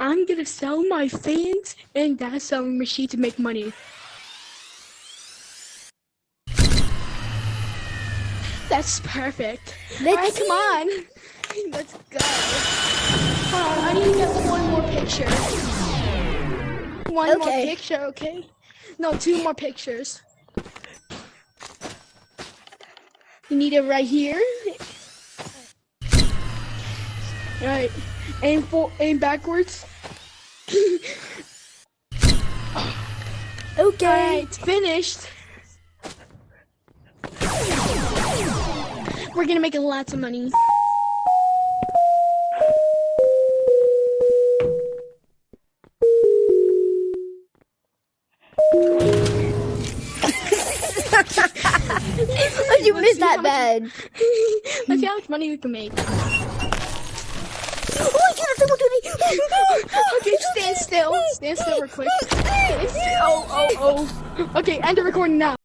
I'm gonna sell my fans and that sewing machine to make money. That's perfect. Alright, come on. Let's go. Hold on, I need to get one more picture. One more picture, okay? No, 2 more pictures. You need it right here. Alright, aim backwards. Okay. Alright, it's finished. We're gonna make lots of money. Oh, you missed that bad. Let's see how much money we can make. Oh my god, someone to me. Okay, stand still. Stand still real quick. Stand still. Oh. Okay, end the recording now.